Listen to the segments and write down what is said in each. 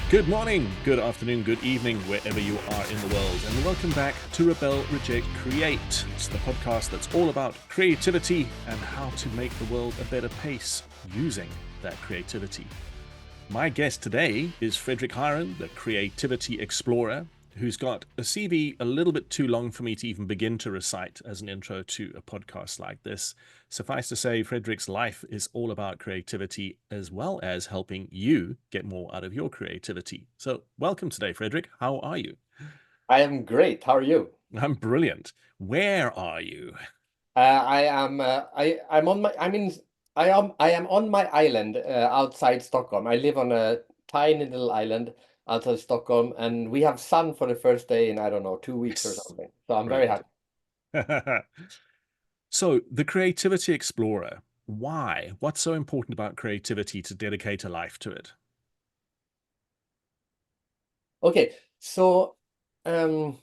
Good morning, good afternoon, good evening, wherever you are in the world, and welcome back to Rebel, Reject, Create. It's the podcast that's all about creativity and how to make the world a better place using that creativity. My guest today is Fredrik Haren, the Creativity Explorer, who's got a CV a little bit too long for me to even begin to recite as an intro to a podcast like this. Suffice to say, Fredrik's life is all about creativity as well as helping you get more out of your creativity. So welcome today, Fredrik. How are you? I am great. How are you? I'm brilliant. Where are you? I am. I'm on my. I am on my island outside Stockholm. I live on a tiny little island outside Stockholm, and we have sun for the first day in I don't know 2 weeks or Yes. something. So I'm very Brilliant. happy. So, the Creativity Explorer, why? What's so important about creativity to dedicate a life to it? Okay, so um,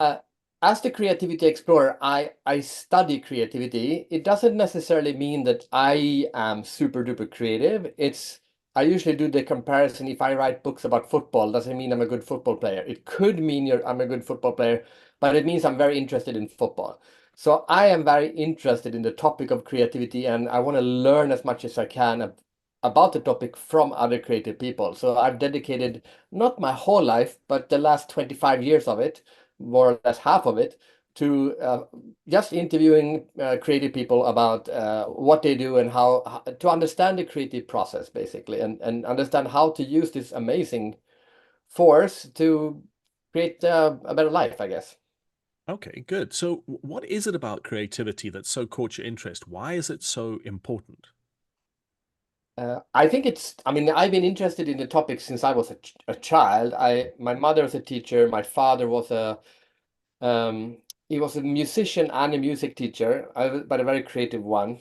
uh, as the creativity explorer, I study creativity. It doesn't necessarily mean that I am super duper creative. I usually do the comparison. If I write books about football, doesn't mean I'm a good football player. It could mean I'm a good football player, but it means I'm very interested in football. So I am very interested in the topic of creativity, and I want to learn as much as I can about the topic from other creative people. So I've dedicated not my whole life, but the last 25 years of it, more or less half of it, to just interviewing creative people about what they do and how to understand the creative process, basically, and understand how to use this amazing force to create a better life, I guess. Okay, good. So, what is it about creativity that so caught your interest? Why is it so important? I think I mean, I've been interested in the topic since I was a child. My mother was a teacher. My father was Um, he was a musician and a music teacher, but a very creative one.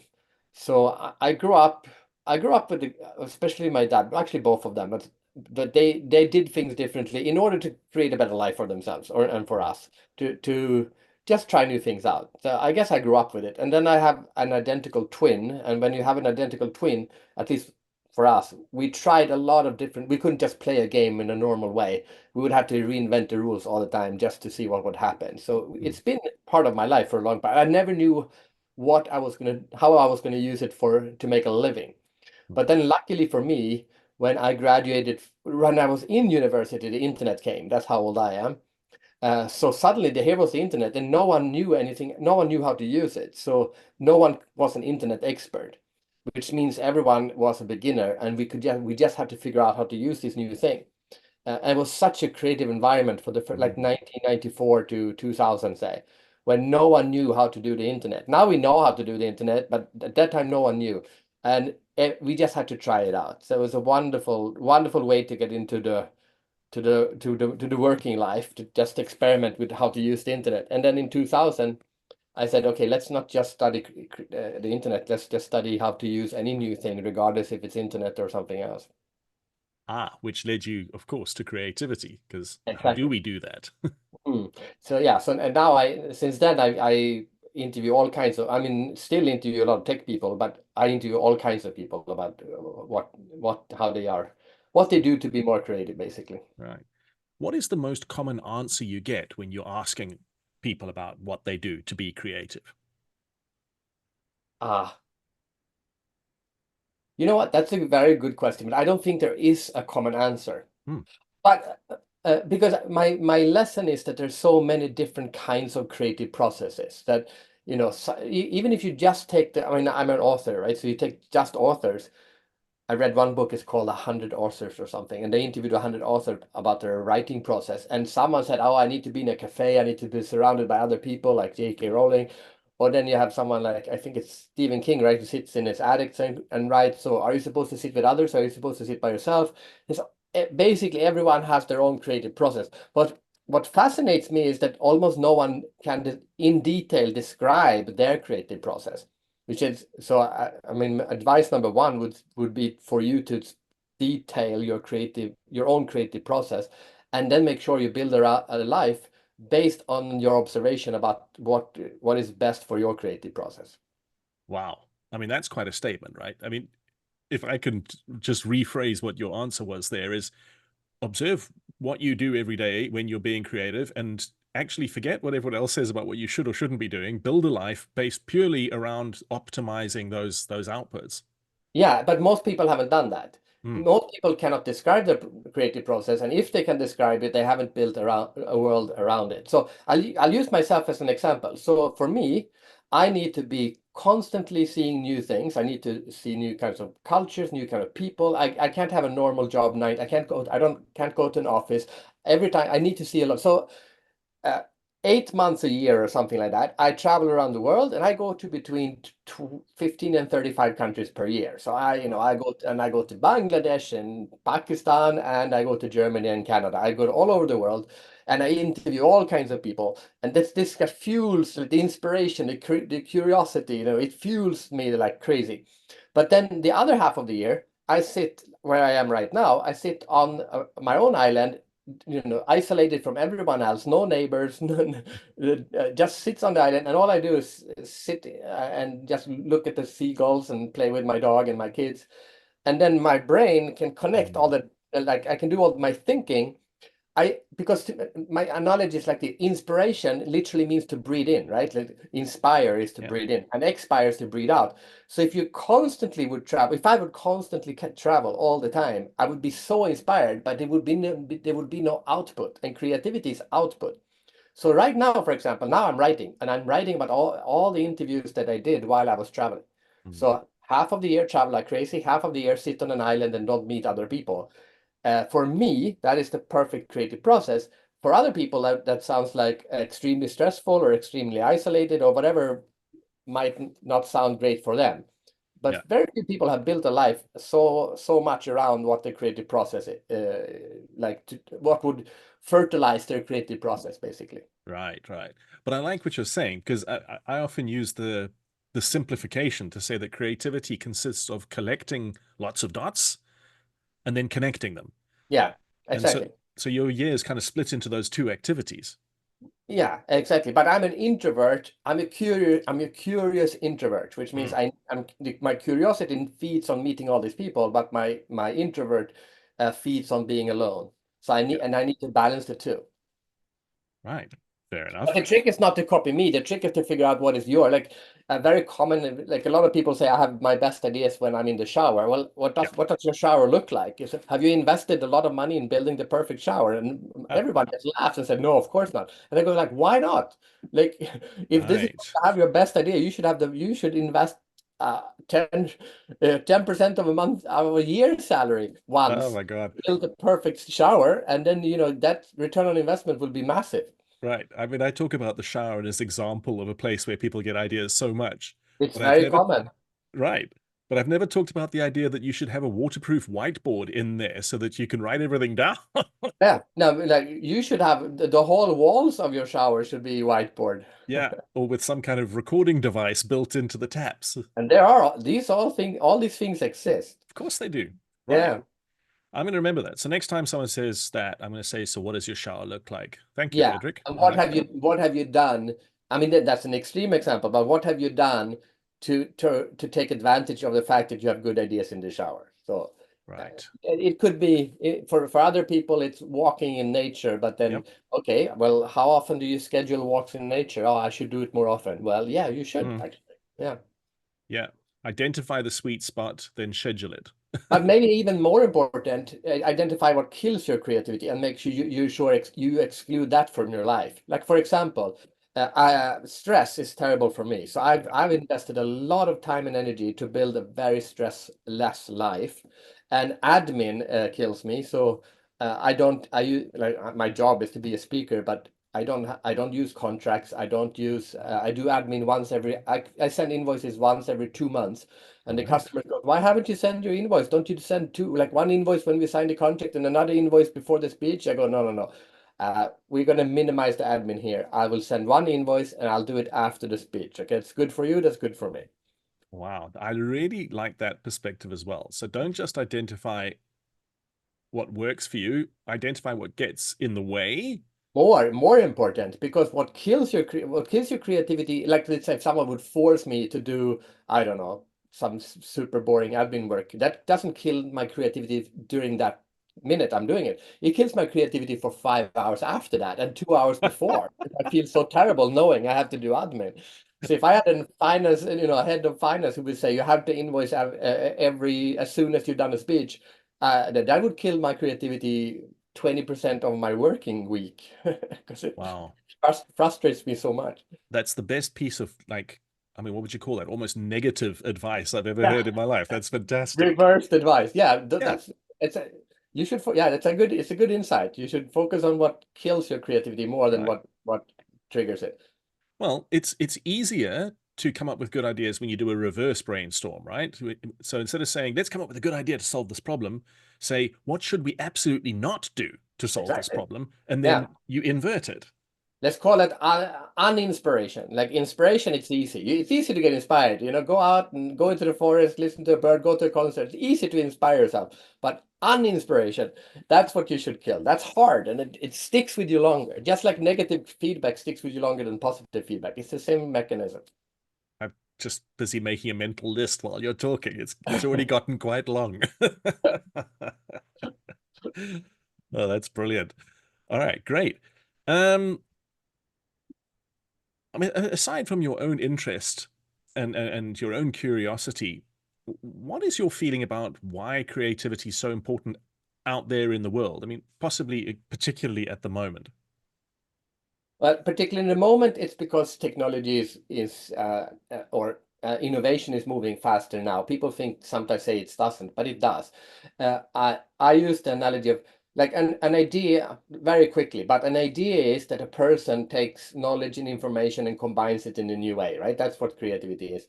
So I grew up. I grew up with, especially my dad, actually both of them, but they did things differently in order to create a better life for themselves or and for us to just try new things out. So I guess I grew up with it. And then I have an identical twin, and when you have an identical twin, at least for us, we tried a lot of different. We couldn't just play a game in a normal way. We would have to reinvent the rules all the time just to see what would happen. So Hmm. it's been part of my life for a long time. I never knew how I was gonna use it to make a living. Hmm. But then luckily for me, when I was in university, the internet came. That's how old I am. So suddenly here was the internet and no one knew anything. No one knew how to use it. So no one was an internet expert, which means everyone was a beginner and we just had to figure out how to use this new thing. And it was such a creative environment for like Hmm. 1994 to 2000, say, when no one knew how to do the internet. Now we know how to do the internet, but at that time no one knew, and we just had to try it out. So it was a wonderful, wonderful way to get into the working life, to just experiment with how to use the internet. And then in 2000, I said, okay, let's not just study the internet. Let's just study how to use any new thing, regardless if it's internet or something else. Which led you, of course, to creativity, because how do Exactly. we do that? Mm. So yeah, so and now since then I interview all kinds of, I mean, still interview a lot of tech people, but I interview all kinds of people about how they are, what they do to be more creative, basically. Right. What is the most common answer you get when you're asking people about what they do to be creative? Ah, you know what? That's a very good question, but I don't think there is a common answer. Hmm. But because my lesson is that there's so many different kinds of creative processes that, even if you just take I mean, I'm an author, right? So you take just authors. I read one book, it's called 100 Authors or something, and they interviewed 100 authors about their writing process. And someone said, oh, I need to be in a cafe, I need to be surrounded by other people like J.K. Rowling. Or then you have someone like, I think it's Stephen King, right, who sits in his attic and writes. So are you supposed to sit with others? Or are you supposed to sit by yourself? It's, basically, everyone has their own creative process. But what fascinates me is that almost no one can, in detail, describe their creative process. Which is so I mean, advice number one would be for you to detail your own creative process, and then make sure you build a life based on your observation about what is best for your creative process. Wow. I mean, that's quite a statement, right? I mean, if I can just rephrase what your answer was there is observe what you do every day when you're being creative and actually forget what everyone else says about what you should or shouldn't be doing. Build a life based purely around optimizing those outputs. Yeah, but most people haven't done that. Mm, Most people cannot describe the creative process, and if they can describe it, they haven't built around a world around it. So I'll use myself as an example. So for me, I need to be constantly seeing new things. I need to see new kinds of cultures, new kind of people. I can't have a normal job night. I can't go to an office. Every time I need to see a lot. So uh, 8 months a year or something like that, I travel around the world and I go to between 15 and 35 countries per year. So I go to Bangladesh and Pakistan, and I go to Germany and Canada. I go all over the world and I interview all kinds of people. And this fuels the inspiration, the curiosity, it fuels me like crazy. But then the other half of the year, I sit where I am right now. I sit on my own island, isolated from everyone else, no neighbors, just sits on the island, and all I do is sit and just look at the seagulls and play with my dog and my kids, and then my brain can connect all mm, the like I can do all my thinking. Because my analogy is like the inspiration literally means to breathe in, right? Like inspire is to yeah. breathe in, and expire is to breathe out. So if you constantly would travel, if I would constantly travel all the time, I would be so inspired, but there would be no output, and creativity is output. So right now, for example, now I'm writing, and I'm writing about all the interviews that I did while I was traveling. Mm, So half of the year travel like crazy, half of the year sit on an island and don't meet other people. For me, that is the perfect creative process. For other people, that sounds like extremely stressful or extremely isolated or whatever might not sound great for them. yeah. But very few people have built a life so much around what the creative process what would fertilize their creative process, basically. Right, right. But I like what you're saying because I often use the simplification to say that creativity consists of collecting lots of dots and then connecting them. Yeah, And exactly. so your year is kind of split into those two activities. Yeah, exactly. But I'm an introvert. I'm a curious introvert, which means Mm, my curiosity feeds on meeting all these people, but my introvert feeds on being alone. So yeah, I need to balance the two. right. Fair But enough. the trick is not to copy me. The trick is to figure out what is your like a very common like a lot of people say I have my best ideas when I'm in the shower. Well, Yeah. what does your shower look like? Have you invested a lot of money in building the perfect shower? And Ah, everybody just laughs and said, no, of course not. And I go like, why not? Like, if this is right. to have your best idea, you should invest uh 10 10% of a month of a year's salary Oh once, my God. build a perfect shower, and then that return on investment will be massive. Right. I mean, I talk about the shower as example of a place where people get ideas so much, It's but I've very never, common. right. But I've never talked about the idea that you should have a waterproof whiteboard in there so that you can write everything down. Yeah, no, like you should have the whole walls of your shower should be whiteboard. Yeah. Or with some kind of recording device built into the taps. Of And there are all these things exist. course they do. Right. Yeah. I'm going to remember that. So next time someone says that, I'm going to say, so what does your shower look like? Thank you, Yeah. Frederick. And I like that. what have you done? I mean, that's an extreme example, but what have you done to take advantage of the fact that you have good ideas in the shower? So Right. it could be for other people, it's walking in nature, but then, Yep. okay, well, how often do you schedule walks in nature? Oh, I should do it more often. Well, yeah, you should Mm, actually. Yeah. yeah. Identify the sweet spot, then schedule it. But maybe even more important, identify what kills your creativity and make sure you exclude that from your life. Like for example, stress is terrible for me. So Yeah. I've invested a lot of time and energy to build a very stress-less life, and admin kills me. So I don't. I use like my job is to be a speaker, but I don't use contracts. I don't use. I do admin once every. I send invoices once every 2 months. And the Right. customer goes, why haven't you sent your invoice? Don't you send two, like one invoice when we sign the contract and another invoice before the speech? I go, no, no, no. We're going to minimize the admin here. I will send one invoice and I'll do it after the speech. Okay, it's good for you. That's good for me. Wow. I really like that perspective as well. So don't just identify what works for you, identify what gets in the way. More important, because what kills your creativity, like let's say if someone would force me to do, I don't know, some super boring admin work, that doesn't kill my creativity during that minute I'm doing it. It kills my creativity for 5 hours after that and 2 hours before. I feel so terrible knowing I have to do admin. So if I had a finance, a head of finance who would say you have to invoice every as soon as you've done a speech, that would kill my creativity 20% of my working week because it Wow. frustrates me so much. That's the best piece of, like, I mean, what would you call that? Almost negative advice I've ever Yeah, heard in my life. That's fantastic. reversed advice. Yeah, Yeah. that's it's a you should yeah, it's a good insight. You should focus on what kills your creativity more than Right. what triggers it. Well, it's easier to come up with good ideas when you do a reverse brainstorm, right? So instead of saying, let's come up with a good idea to solve this problem, say, what should we absolutely not do to solve this Exactly. problem? And Yeah. then you invert it. Let's call it uninspiration. Like inspiration, it's easy. It's easy to get inspired. Go out and go into the forest, listen to a bird, go to a concert. It's easy to inspire yourself. But uninspiration, that's what you should kill. That's hard and it sticks with you longer. Just like negative feedback sticks with you longer than positive feedback. It's the same mechanism. I'm just busy making a mental list while you're talking. It's already gotten quite long. Oh, that's brilliant. All right, great. Um, I mean, aside from your own interest and your own curiosity, what is your feeling about why creativity is so important out there in the world? I mean, possibly, particularly at the moment. Well, particularly in the moment, it's because technology or innovation is moving faster now. People sometimes say it doesn't, but it does. I use the analogy of like an idea very quickly, but an idea is that a person takes knowledge and information and combines it in a new way, right? That's what creativity is.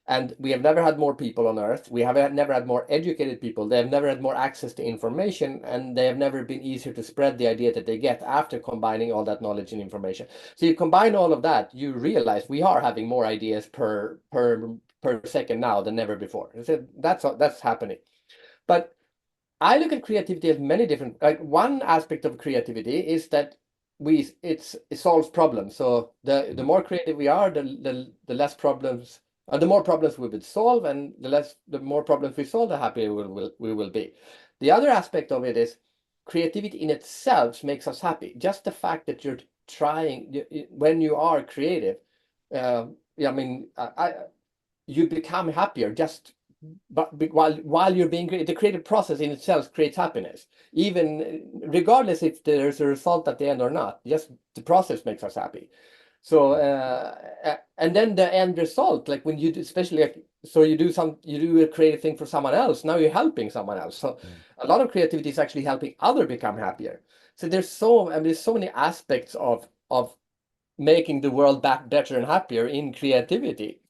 And we have never had more people on Earth. We have never had more educated people. They have never had more access to information, and they have never been easier to spread the idea that they get after combining all that knowledge and information. So you combine all of that, you realize we are having more ideas per second now than ever before. So that's happening. But I look at creativity as many different. Like one aspect of creativity is that it solves problems. So the Mhm. more creative we are, the less problems, the more problems we would solve, and the more problems we solve, the happier we will be. The other aspect of it is creativity in itself makes us happy. Just the fact that you're trying when you are creative, yeah, I mean, you become happier just but while you're being creative. The creative process in itself creates happiness, even regardless if there's a result at the end or not. Just the process makes us happy. So and then the end result, like when you do, especially like, so you do a creative thing for someone else, now you're helping someone else. So Mm. a lot of creativity is actually helping other become happier. So there's so many aspects of making the world back better and happier in creativity.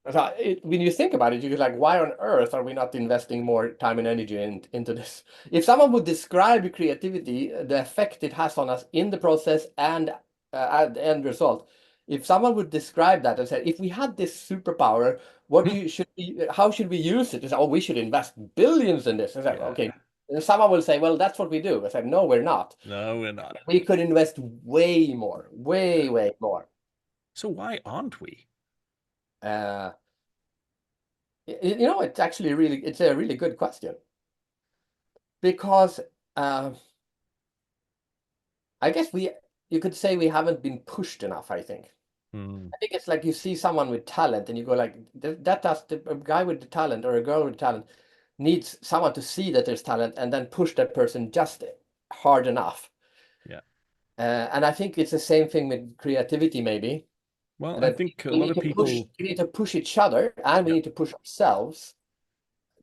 So when you think about it, you're like, why on earth are we not investing more time and energy into this? If someone would describe creativity, the effect it has on us in the process and at the end result, if someone would describe that and say, if we had this superpower, how should we use it? It's, oh, we should invest billions in this. I said, okay. Yeah. And someone will say, well, that's what we do. I said, no, we're not. No, we're not. We could invest way more, way, way more. So why aren't we? Uh, it's actually it's a really good question because uh, I guess you could say we haven't been pushed enough. I think. Hmm. I think it's like you see someone with talent and you go like a guy with the talent or a girl with talent needs someone to see that there's talent and then push that person just hard enough. Yeah. And I think it's the same thing with creativity, maybe Well, I that think a lot of people, we need to push each other and we yeah. need to push ourselves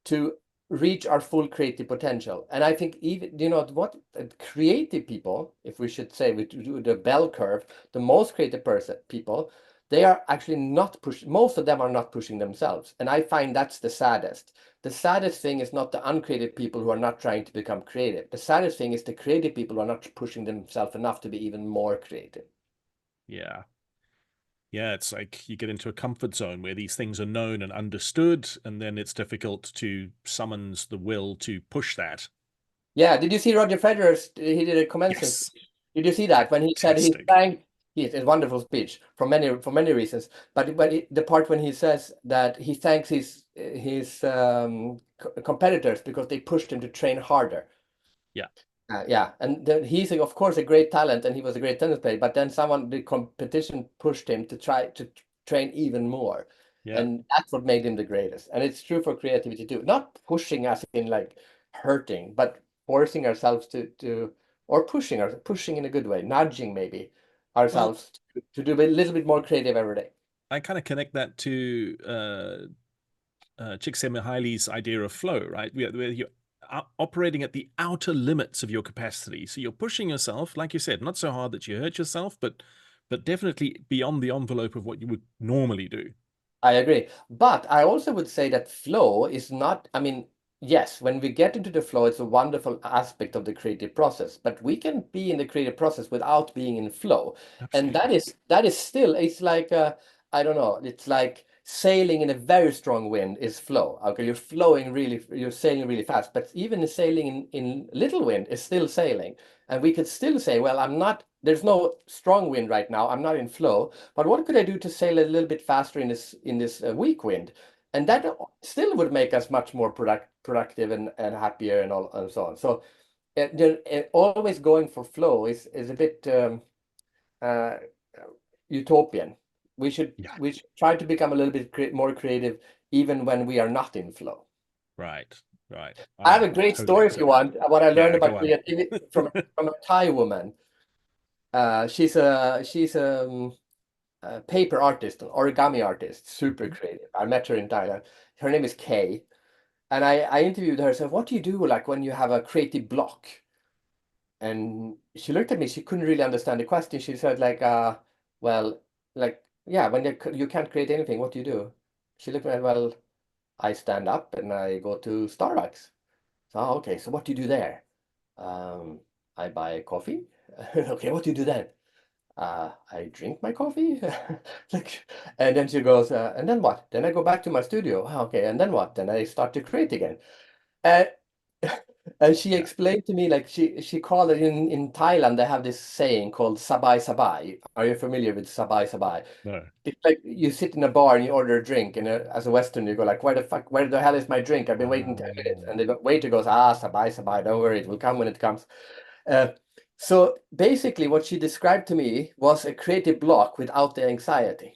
to reach our full creative potential. And I think even, what creative people, if we should say we do the bell curve, the most creative people, they are actually not pushing, most of them are not pushing themselves. And I find that's the saddest. The saddest thing is not the uncreative people who are not trying to become creative. The saddest thing is the creative people who are not pushing themselves enough to be even more creative. Yeah. Yeah, it's like you get into a comfort zone where these things are known and understood, and then it's difficult to summons the will to push that. Yeah, did you see Roger Federer's? He did a commencement Yes. speech. Did you see that when he said he Fantastic. thanked? It's a wonderful speech for many reasons. But the part when he says that he thanks his competitors because they pushed him to train harder. Yeah. Yeah, and then he's of course a great talent, and he was a great tennis player. But then the competition pushed him to try to train even more, Yeah. and that's what made him the greatest. And it's true for creativity too. Not pushing us in like hurting, but forcing ourselves to or pushing in a good way, nudging maybe Well, ourselves to do a little bit more creative every day. I kind of connect that to Csikszentmihalyi's idea of flow, right? Where you're operating at the outer limits of your capacity. So you're pushing yourself, like you said, not so hard that you hurt yourself, but definitely beyond the envelope of what you would normally do. I agree. But I also would say that flow is not, I mean, yes, when we get into the flow, it's a wonderful aspect of the creative process, but we can be in the creative process without being in flow. And Absolutely. that is still, it's like, I don't know, it's like sailing in a very strong wind is flow. Okay, you're flowing really, you're sailing really fast, but even sailing in little wind is still sailing. And we could still say, well, there's no strong wind right now. I'm not in flow. But what could I do to sail a little bit faster in this weak wind? And that still would make us much more productive and happier and all and so on. So always going for flow is a bit uh, utopian. Yeah. We should try to become a little bit more creative even when we are not in flow. Right. Right. I have I a great totally story if you accept that. want. What I learned Yeah, go about on. creativity from a Thai woman. She's a paper artist, an origami artist, super Mhm. creative. I met her in Thailand. Her name is Kay. And I interviewed her. I said, what do you do like when you have a creative block? And she looked at me. She couldn't really understand the question. She said, like, well, like, yeah, when you can't create anything, what do you do? She looked at me, well, I stand up and I go to Starbucks. So, "Oh, okay, so what do you do there? Um, I buy coffee. Okay, what do you do then? I drink my coffee. Like, and then she goes, and then what? Then I go back to my studio. "Ah, okay, and then what? Then I start to create again." And and she Yeah. explained to me, like she called it in Thailand, they have this saying called sabai sabai. Are you familiar with sabai sabai? No. It's like you sit in a bar and you order a drink, and as a Western, you go like, where the hell is my drink? I've been waiting 10 minutes. And the waiter goes, sabai sabai, don't worry, it will come when it comes. Uh, so basically, what she described to me was a creative block without the anxiety.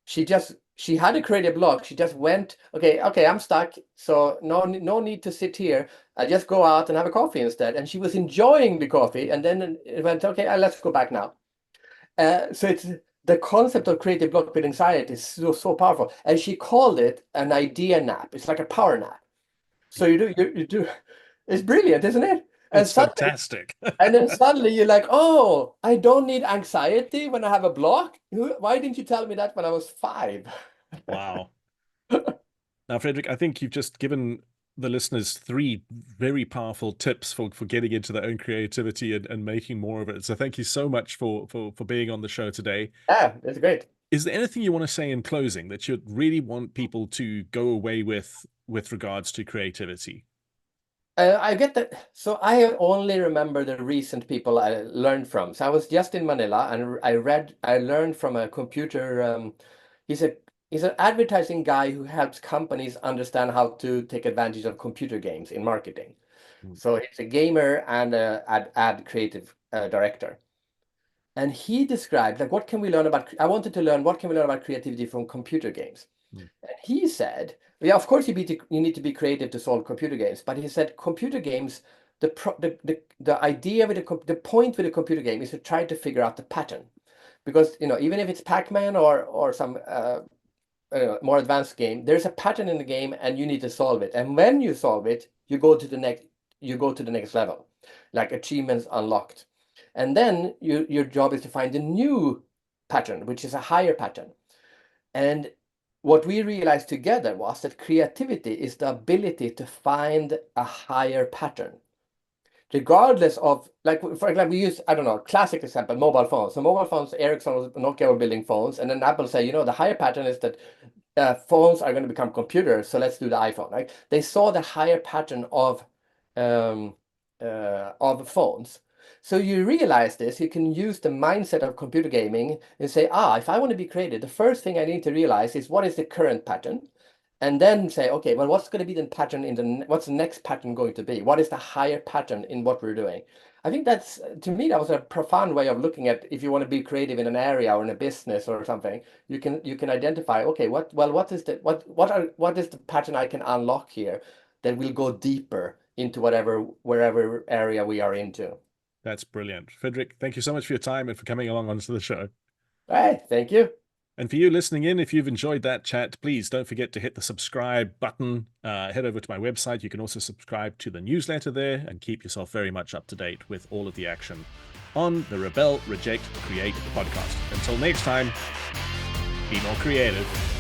She had a creative block. She just went, okay, I'm stuck. So no need to sit here. I just go out and have a coffee instead. And she was enjoying the coffee. And then it went, okay, let's go back now. So it's the concept of creative block with anxiety is so powerful. And she called it an idea nap. It's like a power nap. So Yeah. you do. It's brilliant, isn't it? And It's suddenly fantastic. and then suddenly you're like, oh, I don't need anxiety when I have a block. Why didn't you tell me that when I was 5? Wow. Now, Frederick, I think you've just given the listeners three very powerful tips for getting into their own creativity and making more of it. So thank you so much for being on the show today. Yeah, it's great. Is there anything you want to say in closing that you'd really want people to go away with regards to creativity? I get that. So I only remember the recent people I learned from. So I was just in Manila and I learned from a computer. He's a he's an advertising guy who helps companies understand how to take advantage of computer games in marketing. Mm, So he's a gamer and a ad creative director. And he described like what can we learn about I wanted to learn what can we learn about creativity from computer games. mm, And he said, yeah, of course you need to be creative to solve computer games, but he said computer games, the idea with the point with a computer game is to try to figure out the pattern. Because even if it's Pac-Man or some more advanced game, there's a pattern in the game and you need to solve it. And when you solve it, you go to the next level, like achievements unlocked. And then your job is to find a new pattern, which is a higher pattern. And what we realized together was that creativity is the ability to find a higher pattern, regardless of, like, for example, we use, I don't know, classic example, mobile phones. So mobile phones, Ericsson, Nokia were building phones, and then Apple say, the higher pattern is that phones are going to become computers, so let's do the iPhone, right? They saw the higher pattern um, of phones. So you realize this, you can use the mindset of computer gaming and say, if I want to be creative, the first thing I need to realize is what is the current pattern, and then say, okay, well, what's going to be the pattern what's the next pattern going to be? What is the higher pattern in what we're doing? I think that's, to me, that was a profound way of looking at, if you want to be creative in an area or in a business or something, you can identify, okay, what is the pattern I can unlock here that will go deeper into wherever area we are into. That's brilliant. Fredrik, thank you so much for your time and for coming along onto the show. All right, thank you. And for you listening in, if you've enjoyed that chat, please don't forget to hit the subscribe button. Head over to my website. You can also subscribe to the newsletter there and keep yourself very much up to date with all of the action on the Rebel, Reject, Create podcast. Until next time, be more creative.